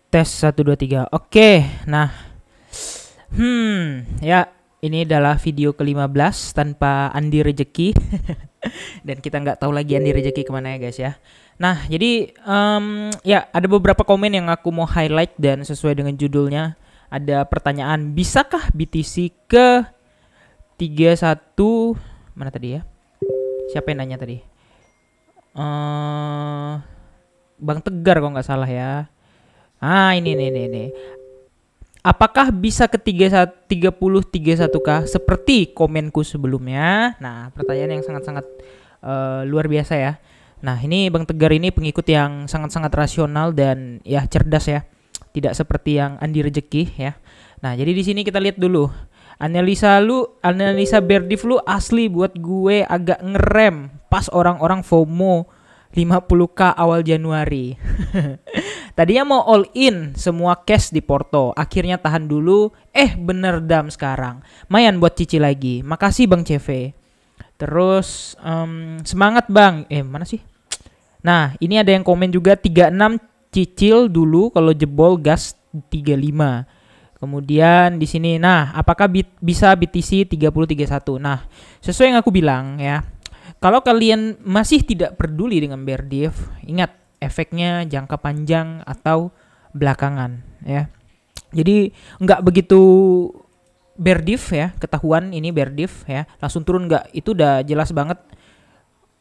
Tes 1 2 3. Oke, nah, ya ini adalah video ke-15 tanpa Andi Rejeki. Dan kita nggak tahu lagi Andi Rejeki kemana ya guys ya. Nah, jadi ya ada beberapa komen yang aku mau highlight dan sesuai dengan judulnya ada pertanyaan, bisakah BTC ke 31 mana tadi ya? Siapa yang nanya tadi? Bang Tegar kalau nggak salah ya. Ini. Apakah bisa ke 3031K seperti komenku sebelumnya? Nah, pertanyaan yang sangat-sangat luar biasa ya. Nah, ini Bang Tegar ini pengikut yang sangat-sangat rasional dan ya cerdas ya. Tidak seperti yang Andi Rejeki ya. Nah, jadi di sini kita lihat dulu. Analisa Berdif lu asli buat gue agak ngerem pas orang-orang FOMO 50K awal Januari. Tadinya mau all in semua cash di Porto, akhirnya tahan dulu, bener dam sekarang. Mayan buat cicil lagi. Makasih Bang CV. Terus semangat Bang. Mana sih? Nah, ini ada yang komen juga 36 cicil dulu kalau jebol gas 35. Kemudian di sini, nah, apakah bisa BTC 3031? Nah, sesuai yang aku bilang ya. Kalau kalian masih tidak peduli dengan Berdif, ingat efeknya jangka panjang atau belakangan ya. Jadi nggak begitu Berdif ya, ketahuan ini Berdif ya, langsung turun nggak, itu udah jelas banget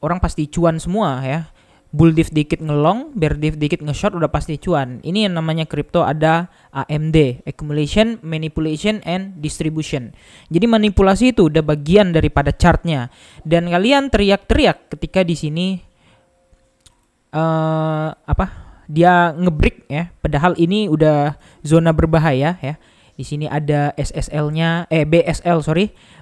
orang pasti cuan semua ya. Bulldif dikit ngelong, Berdif dikit nge-short udah pasti cuan. Ini yang namanya kripto ada AMD, accumulation, manipulation, and distribution. Jadi manipulasi itu udah bagian daripada chartnya. Dan kalian teriak-teriak ketika di sini dia ngebreak ya. Padahal ini udah zona berbahaya ya. Di sini ada SSL-nya,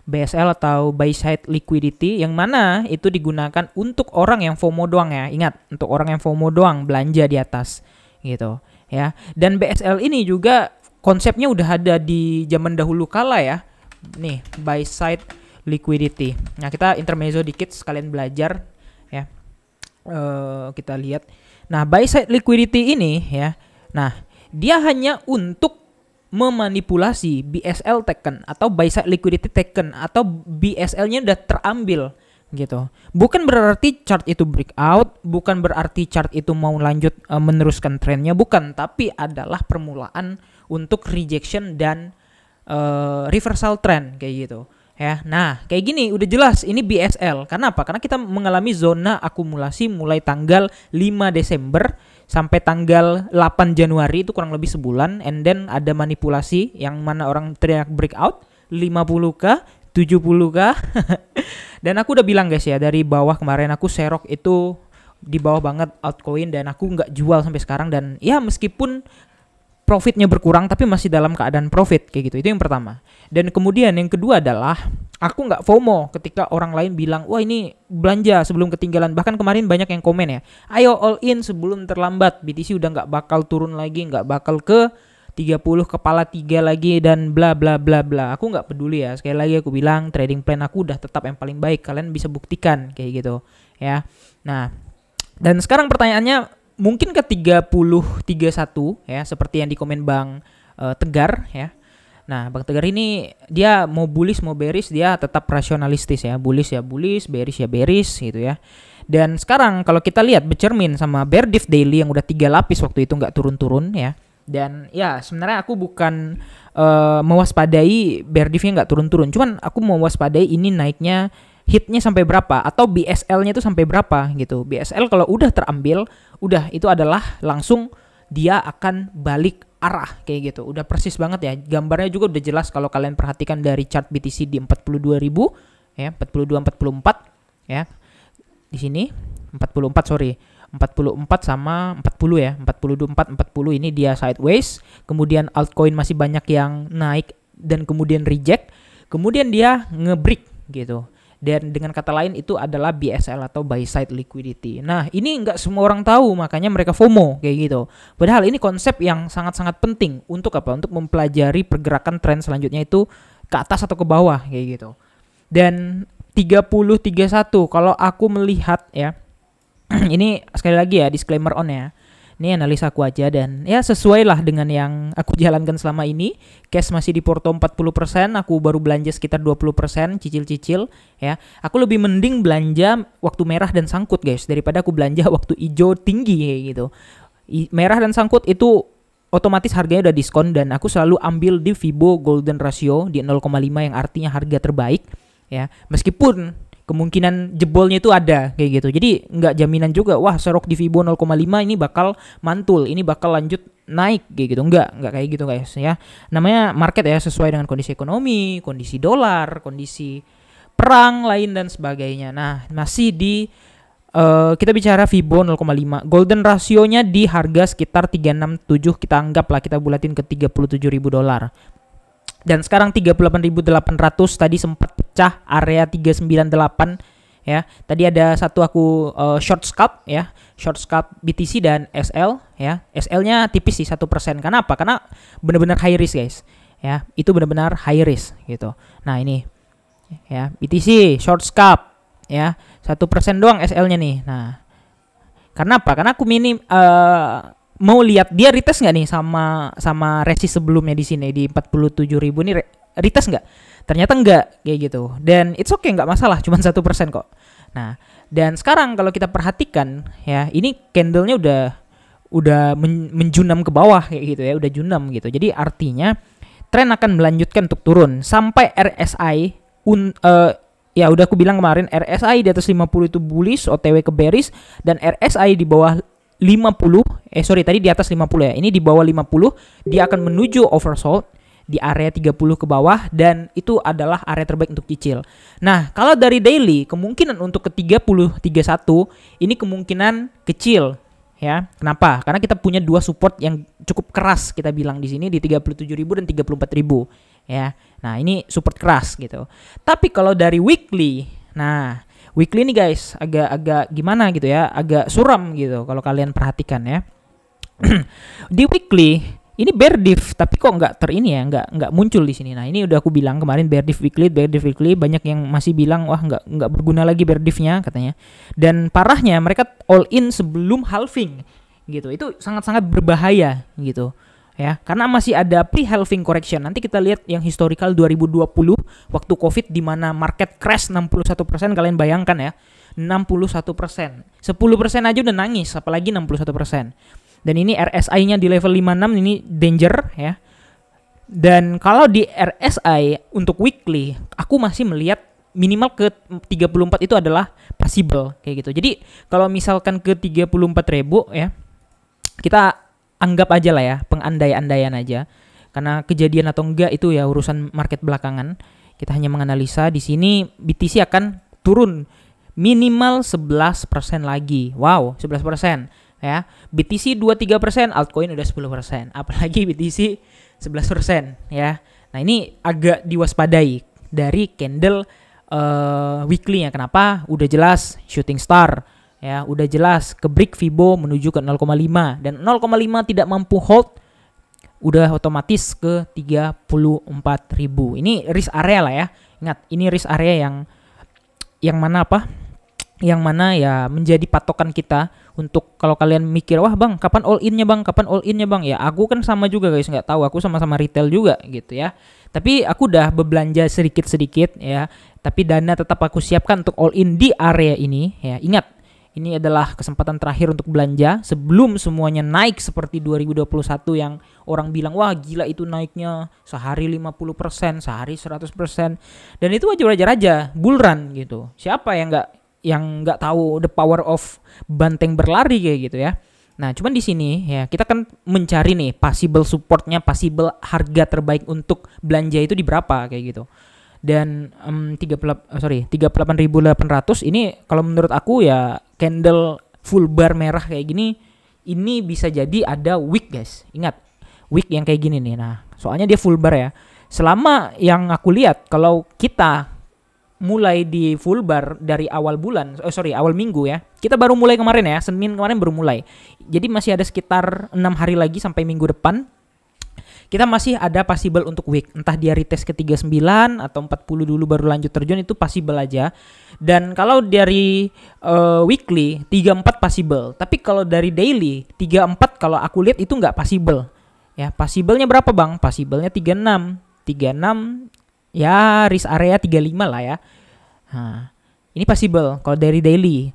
BSL atau buy side liquidity, yang mana itu digunakan untuk orang yang FOMO doang ya. Ingat, untuk orang yang FOMO doang belanja di atas gitu ya. Dan BSL ini juga konsepnya udah ada di zaman dahulu kala ya. Nih, buy side liquidity. Nah, kita intermezzo dikit sekalian belajar ya. Kita lihat. Nah, buy side liquidity ini ya. Nah, dia hanya untuk memanipulasi BSL taken atau buy side liquidity taken atau BSL-nya udah terambil gitu. Bukan berarti chart itu breakout, bukan berarti chart itu mau lanjut meneruskan trennya, bukan, tapi adalah permulaan untuk rejection dan reversal trend kayak gitu. Ya, nah kayak gini udah jelas ini BSL. Karena apa? Karena kita mengalami zona akumulasi mulai tanggal 5 Desember sampai tanggal 8 Januari, itu kurang lebih sebulan. And then ada manipulasi yang mana orang teriak breakout 50K, 70K. Dan aku udah bilang guys ya, dari bawah kemarin aku serok itu di bawah banget altcoin dan aku nggak jual sampai sekarang. Dan ya meskipun profitnya berkurang tapi masih dalam keadaan profit kayak gitu. Itu yang pertama. Dan kemudian yang kedua adalah aku nggak FOMO ketika orang lain bilang wah ini belanja sebelum ketinggalan. Bahkan kemarin banyak yang komen ya, ayo all in sebelum terlambat, BTC udah nggak bakal turun lagi, nggak bakal ke 30 kepala 3 lagi dan bla bla bla bla. Aku nggak peduli ya, sekali lagi aku bilang trading plan aku udah tetap yang paling baik, kalian bisa buktikan kayak gitu ya. Nah, dan sekarang pertanyaannya mungkin ke 3031 ya, seperti yang di komen Bang Tegar ya. Nah, Bang Tegar ini dia mau bullish mau bearish, dia tetap rasionalistis ya. Bullish ya bullish, bearish ya bearish gitu ya. Dan sekarang kalau kita lihat bercermin sama Berdif daily yang udah 3 lapis waktu itu nggak turun-turun ya. Dan ya sebenarnya aku bukan mewaspadai Berdifnya nggak turun-turun. Cuman aku mewaspadai ini naiknya hitnya sampai berapa atau BSL-nya itu sampai berapa gitu. BSL kalau udah terambil, udah itu adalah langsung dia akan balik arah kayak gitu. Udah persis banget ya. Gambarnya juga udah jelas kalau kalian perhatikan dari chart BTC di 42.000 ya, 44 ya. Di sini 44 sama 40 ya. 40 ini dia sideways. Kemudian altcoin masih banyak yang naik dan kemudian reject. Kemudian dia ngebreak gitu. Dan dengan kata lain itu adalah BSL atau buy side liquidity. Nah, ini nggak semua orang tahu, makanya mereka FOMO kayak gitu. Padahal ini konsep yang sangat-sangat penting untuk apa? Untuk mempelajari pergerakan tren selanjutnya itu ke atas atau ke bawah kayak gitu. Dan 3031 kalau aku melihat ya, ini sekali lagi ya disclaimer on ya. Ini analisa aku aja dan ya sesuai lah dengan yang aku jalankan selama ini. Cash masih di porto 40%, aku baru belanja sekitar 20%, cicil-cicil ya. Aku lebih mending belanja waktu merah dan sangkut guys, daripada aku belanja waktu hijau tinggi kayak gitu. Merah dan sangkut itu otomatis harganya udah diskon dan aku selalu ambil di Fibo Golden Ratio di 0,5 yang artinya harga terbaik ya. Meskipun kemungkinan jebolnya itu ada kayak gitu. Jadi nggak jaminan juga wah serok di Fibo 0,5 ini bakal mantul, ini bakal lanjut naik kayak gitu. Enggak kayak gitu guys ya. Namanya market ya, sesuai dengan kondisi ekonomi, kondisi dolar, kondisi perang lain dan sebagainya. Nah, masih di kita bicara Fibo 0,5. Golden rasionya di harga sekitar 367, kita anggaplah kita bulatin ke $37.000. Dan sekarang 38.800, tadi sempat pecah area 398 ya. Tadi ada satu aku short scalp ya, short scalp BTC dan SL ya. SL-nya tipis sih 1%. Karena apa? Karena benar-benar high risk guys. Ya, itu benar-benar high risk gitu. Nah, ini ya, BTC short scalp ya. 1% doang SL-nya nih. Nah, karena apa? Karena aku mau lihat dia retest nggak nih sama resi sebelumnya di sini di 47.000 nih retest nggak? Ternyata nggak kayak gitu. Dan it's okay, nggak masalah, cuma 1% kok. Nah, dan sekarang kalau kita perhatikan ya, ini candlenya udah menjunam ke bawah kayak gitu ya, udah junam gitu. Jadi artinya tren akan melanjutkan untuk turun sampai RSI ya udah aku bilang kemarin, RSI di atas 50 itu bullish, OTW ke bearish, dan RSI di bawah 50, tadi di atas 50 ya. Ini di bawah 50, dia akan menuju oversold di area 30 ke bawah dan itu adalah area terbaik untuk cicil. Nah, kalau dari daily, kemungkinan untuk ke 30, 31 ini kemungkinan kecil ya. Kenapa? Karena kita punya dua support yang cukup keras kita bilang di sini di 37.000 dan 34.000 ya. Nah, ini support keras gitu. Tapi kalau dari weekly, nah weekly ini guys agak gimana gitu ya, agak suram gitu kalau kalian perhatikan ya. Di weekly ini bear div tapi kok nggak nggak muncul di sini. Nah, ini udah aku bilang kemarin bear div weekly banyak yang masih bilang wah nggak berguna lagi bear divnya katanya. Dan parahnya mereka all in sebelum halving gitu. Itu sangat-sangat berbahaya gitu. Ya, karena masih ada pre-halving correction. Nanti kita lihat yang historical 2020 waktu Covid di mana market crash 61%, kalian bayangkan ya. 61%. 10% aja udah nangis, apalagi 61%. Dan ini RSI-nya di level 56, ini danger ya. Dan kalau di RSI untuk weekly, aku masih melihat minimal ke 34 itu adalah possible kayak gitu. Jadi kalau misalkan ke 34.000 ya, kita anggap aja lah ya, pengandai-andaian aja. Karena kejadian atau enggak itu ya urusan market belakangan. Kita hanya menganalisa di sini BTC akan turun minimal 11% lagi. Wow, 11% ya. BTC 2-3%, altcoin udah 10%. Apalagi BTC 11% ya. Nah, ini agak diwaspadai dari candle weekly-nya. Kenapa? Udah jelas shooting star. Ya, udah jelas ke break Fibo menuju ke 0,5 dan 0,5 tidak mampu hold, udah otomatis ke 34.000. Ini risk area lah ya. Ingat, ini risk area yang mana apa? Yang mana ya menjadi patokan kita untuk kalau kalian mikir, wah bang, kapan all in-nya bang? Kapan all in-nya bang? Ya aku kan sama juga guys, nggak tahu, aku sama-sama retail juga gitu ya. Tapi aku udah berbelanja sedikit-sedikit ya. Tapi dana tetap aku siapkan untuk all in di area ini ya. Ingat, ini adalah kesempatan terakhir untuk belanja sebelum semuanya naik seperti 2021 yang orang bilang, wah gila itu naiknya sehari 50%, sehari 100%. Dan itu wajar-wajar aja, bull run gitu. Siapa yang nggak tahu the power of banteng berlari kayak gitu ya. Nah, cuman di sini ya kita kan mencari nih possible supportnya, possible harga terbaik untuk belanja itu di berapa kayak gitu. Dan 38.800 ini kalau menurut aku ya candle full bar merah kayak gini, ini bisa jadi ada wick guys. Ingat, wick yang kayak gini nih. Nah, soalnya dia full bar ya. Selama yang aku lihat, kalau kita mulai di full bar dari awal awal minggu ya. Kita baru mulai kemarin ya, Senin kemarin baru mulai. Jadi masih ada sekitar 6 hari lagi sampai minggu depan. kita masih ada possible untuk week. Entah dia retest ke 39 atau 40 dulu baru lanjut terjun, itu possible aja. Dan kalau dari weekly 34 possible. Tapi kalau dari daily 34 kalau aku lihat itu nggak possible. Ya, possible-nya berapa Bang? Possible-nya 36. 36 ya risk area 35 lah ya. Nah, ini possible kalau dari daily.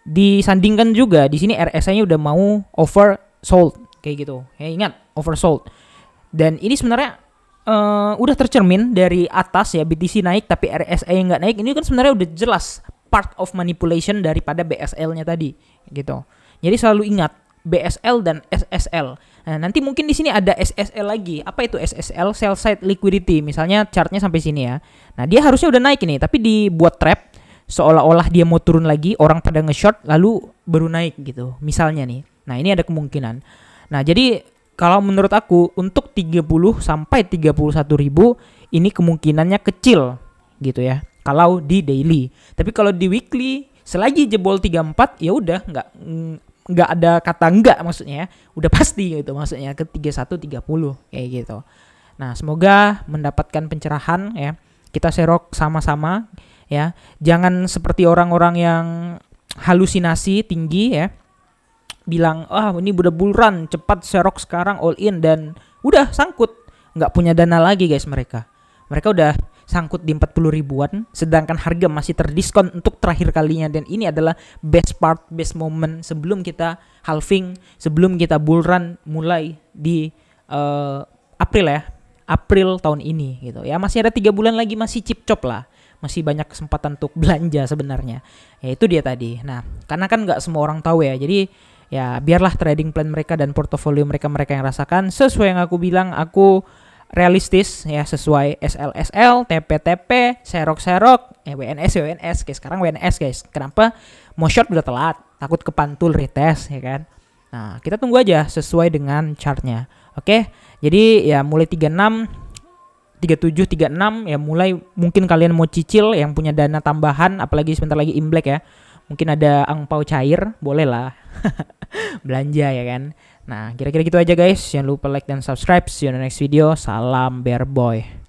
Disandingkan juga di sini RSI-nya udah mau oversold kayak gitu. Ya ingat, oversold. Dan ini sebenarnya udah tercermin dari atas ya, BTC naik tapi RSI yang nggak naik. Ini kan sebenarnya udah jelas part of manipulation daripada BSL-nya tadi gitu. Jadi selalu ingat BSL dan SSL. Nah, nanti mungkin di sini ada SSL lagi. Apa itu SSL? Sell side liquidity. Misalnya chartnya sampai sini ya. Nah, dia harusnya udah naik ini, tapi dibuat trap seolah-olah dia mau turun lagi, orang pada nge-short lalu baru naik gitu. Misalnya nih. Nah, ini ada kemungkinan. Nah, jadi kalau menurut aku untuk 30 sampai 31 ribu ini kemungkinannya kecil gitu ya. Kalau di daily. Tapi kalau di weekly selagi jebol 34 ya udah nggak ada kata enggak maksudnya ya. Udah pasti gitu maksudnya ke 31 30 kayak gitu. Nah, semoga mendapatkan pencerahan ya. Kita serok sama-sama ya. Jangan seperti orang-orang yang halusinasi tinggi ya. Bilang, ini udah bull run, cepat serok sekarang all in dan udah sangkut. Nggak punya dana lagi guys mereka. Mereka udah sangkut di 40 ribuan sedangkan harga masih terdiskon untuk terakhir kalinya, dan ini adalah best moment sebelum kita halving, sebelum kita bull run mulai di April ya. April tahun ini gitu ya. Masih ada 3 bulan lagi, masih chip chop lah. Masih banyak kesempatan untuk belanja sebenarnya. Ya itu dia tadi. Nah, karena kan nggak semua orang tahu ya. Jadi ya biarlah trading plan mereka dan portofolio mereka yang rasakan sesuai yang aku bilang. Aku realistis ya, sesuai SL, TP, serok, WNS guys. Sekarang WNS guys. Kenapa? Mau short udah telat, takut kepantul retest ya kan. Nah, kita tunggu aja sesuai dengan chartnya. Oke. Jadi ya mulai 36 37, 36 ya mulai mungkin kalian mau cicil yang punya dana tambahan, apalagi sebentar lagi Imlek ya. Mungkin ada angpau cair, boleh lah belanja ya kan. Nah, kira-kira gitu aja guys. Jangan lupa like dan subscribe. See you in the next video. Salam Bear Boy.